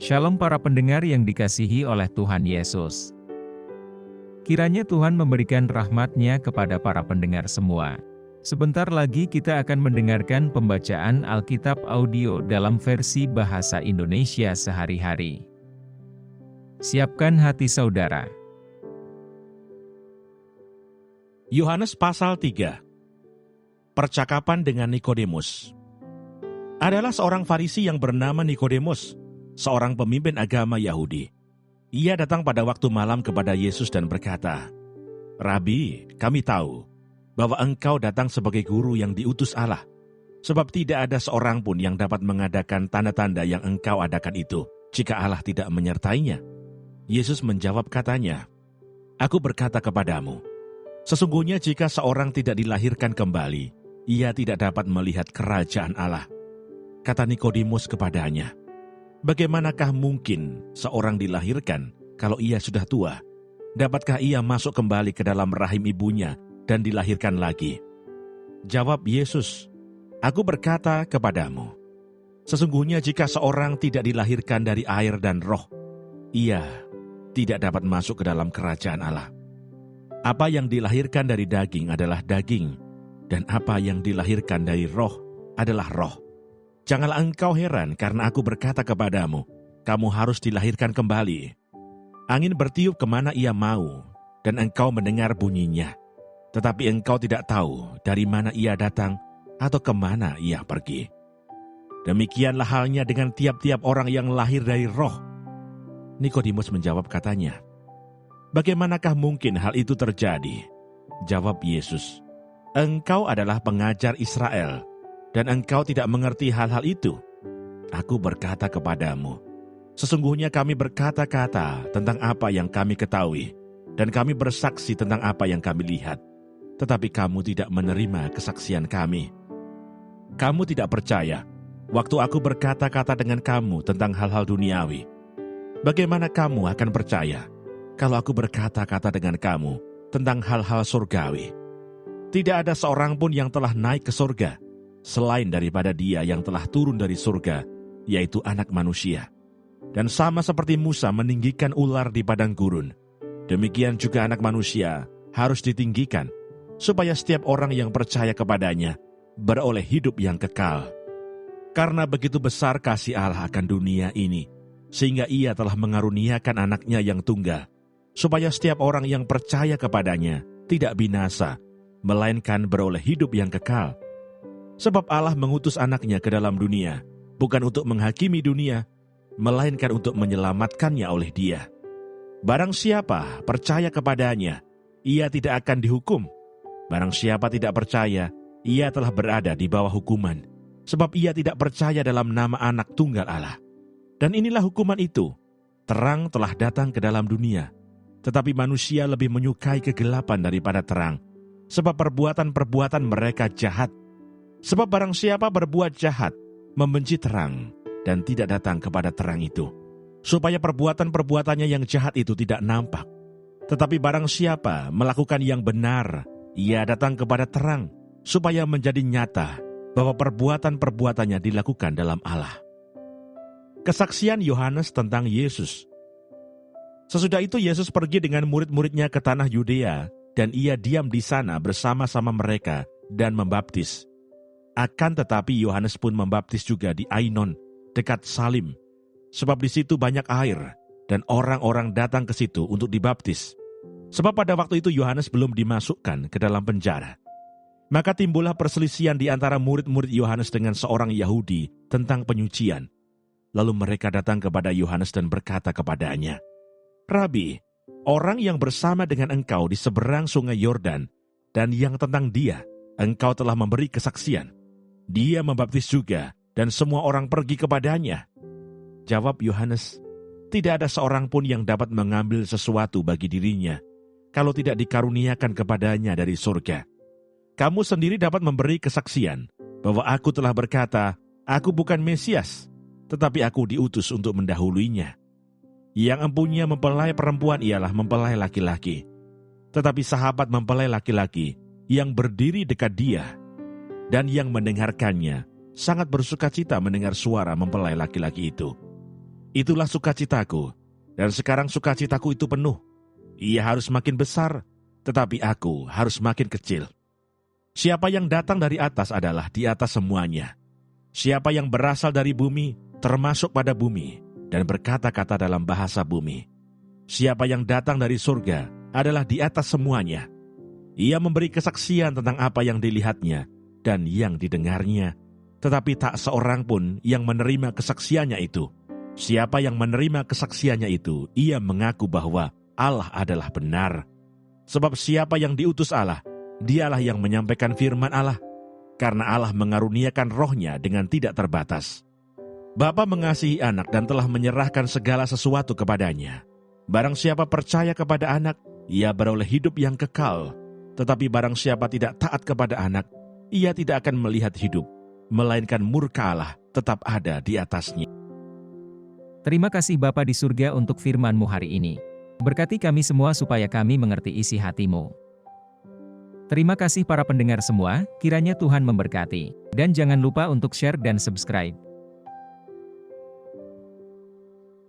Shalom para pendengar yang dikasihi oleh Tuhan Yesus. Kiranya Tuhan memberikan rahmat-Nya kepada para pendengar semua. Sebentar lagi kita akan mendengarkan pembacaan Alkitab audio dalam versi bahasa Indonesia sehari-hari. Siapkan hati saudara. Yohanes pasal 3. Percakapan dengan Nikodemus. Adalah seorang Farisi yang bernama Nikodemus, seorang pemimpin agama Yahudi. Ia datang pada waktu malam kepada Yesus dan berkata, "Rabi, kami tahu bahwa engkau datang sebagai guru yang diutus Allah, sebab tidak ada seorang pun yang dapat mengadakan tanda-tanda yang engkau adakan itu, jika Allah tidak menyertainya." Yesus menjawab katanya, "Aku berkata kepadamu, sesungguhnya jika seorang tidak dilahirkan kembali, ia tidak dapat melihat kerajaan Allah." Kata Nikodemus kepadanya, "Bagaimanakah mungkin seorang dilahirkan kalau ia sudah tua? Dapatkah ia masuk kembali ke dalam rahim ibunya dan dilahirkan lagi?" Jawab Yesus, "Aku berkata kepadamu, sesungguhnya jika seorang tidak dilahirkan dari air dan roh, ia tidak dapat masuk ke dalam kerajaan Allah. Apa yang dilahirkan dari daging adalah daging, dan apa yang dilahirkan dari roh adalah roh. Janganlah engkau heran karena aku berkata kepadamu, kamu harus dilahirkan kembali. Angin bertiup kemana ia mau, dan engkau mendengar bunyinya. Tetapi engkau tidak tahu dari mana ia datang atau kemana ia pergi. Demikianlah halnya dengan tiap-tiap orang yang lahir dari roh." Nikodemus menjawab katanya, "Bagaimanakah mungkin hal itu terjadi?" Jawab Yesus, "Engkau adalah pengajar Israel, dan engkau tidak mengerti hal-hal itu. Aku berkata kepadamu, sesungguhnya kami berkata-kata tentang apa yang kami ketahui, dan kami bersaksi tentang apa yang kami lihat. Tetapi kamu tidak menerima kesaksian kami. Kamu tidak percaya waktu aku berkata-kata dengan kamu tentang hal-hal duniawi. Bagaimana kamu akan percaya kalau aku berkata-kata dengan kamu tentang hal-hal surgawi? Tidak ada seorang pun yang telah naik ke surga selain daripada Dia yang telah turun dari surga, yaitu Anak Manusia. Dan sama seperti Musa meninggikan ular di padang gurun, demikian juga Anak Manusia harus ditinggikan, supaya setiap orang yang percaya kepadanya beroleh hidup yang kekal. Karena begitu besar kasih Allah akan dunia ini, sehingga Ia telah mengaruniakan Anaknya yang tunggal, supaya setiap orang yang percaya kepadanya tidak binasa, melainkan beroleh hidup yang kekal. Sebab Allah mengutus Anaknya ke dalam dunia, bukan untuk menghakimi dunia, melainkan untuk menyelamatkannya oleh Dia. Barang siapa percaya kepadanya, ia tidak akan dihukum. Barang siapa tidak percaya, ia telah berada di bawah hukuman, sebab ia tidak percaya dalam nama Anak Tunggal Allah. Dan inilah hukuman itu, terang telah datang ke dalam dunia, tetapi manusia lebih menyukai kegelapan daripada terang, sebab perbuatan-perbuatan mereka jahat. Sebab barang siapa berbuat jahat, membenci terang, dan tidak datang kepada terang itu, supaya perbuatan-perbuatannya yang jahat itu tidak nampak. Tetapi barang siapa melakukan yang benar, ia datang kepada terang, supaya menjadi nyata bahwa perbuatan-perbuatannya dilakukan dalam Allah." Kesaksian Yohanes tentang Yesus. Sesudah itu Yesus pergi dengan murid-muridnya ke tanah Yudea, dan ia diam di sana bersama-sama mereka dan membaptis. Akan tetapi Yohanes pun membaptis juga di Ainon, dekat Salim, sebab di situ banyak air, dan orang-orang datang ke situ untuk dibaptis. Sebab pada waktu itu Yohanes belum dimasukkan ke dalam penjara. Maka timbullah perselisihan di antara murid-murid Yohanes dengan seorang Yahudi tentang penyucian. Lalu mereka datang kepada Yohanes dan berkata kepadanya, "Rabi, orang yang bersama dengan engkau di seberang sungai Yordan, dan yang tentang Dia engkau telah memberi kesaksian. Dia membaptis juga, dan semua orang pergi kepadanya." Jawab Yohanes, "Tidak ada seorang pun yang dapat mengambil sesuatu bagi dirinya, kalau tidak dikaruniakan kepadanya dari surga. Kamu sendiri dapat memberi kesaksian, bahwa aku telah berkata, aku bukan Mesias, tetapi aku diutus untuk mendahuluinya. Yang empunya mempelai perempuan ialah mempelai laki-laki, tetapi sahabat mempelai laki-laki yang berdiri dekat Dia, dan yang mendengarkannya sangat bersukacita mendengar suara mempelai laki-laki itu. Itulah sukacitaku, dan sekarang sukacitaku itu penuh. Ia harus makin besar, tetapi aku harus makin kecil. Siapa yang datang dari atas adalah di atas semuanya. Siapa yang berasal dari bumi, termasuk pada bumi, dan berkata-kata dalam bahasa bumi. Siapa yang datang dari surga adalah di atas semuanya. Ia memberi kesaksian tentang apa yang dilihatnya dan yang didengarnya, tetapi tak seorang pun yang menerima kesaksiannya itu. Siapa yang menerima kesaksiannya itu, ia mengaku bahwa Allah adalah benar. Sebab siapa yang diutus Allah, dialah yang menyampaikan firman Allah, karena Allah mengaruniakan rohnya dengan tidak terbatas. Bapa mengasihi anak dan telah menyerahkan segala sesuatu kepadanya. Barang siapa percaya kepada anak, ia beroleh hidup yang kekal. Tetapi barang siapa tidak taat kepada anak, ia tidak akan melihat hidup, melainkan murka Allah tetap ada di atasnya. Terima kasih Bapa di surga untuk firman-Mu hari ini. Berkati kami semua supaya kami mengerti isi hati-Mu. Terima kasih para pendengar semua, kiranya Tuhan memberkati. Dan jangan lupa untuk share dan subscribe.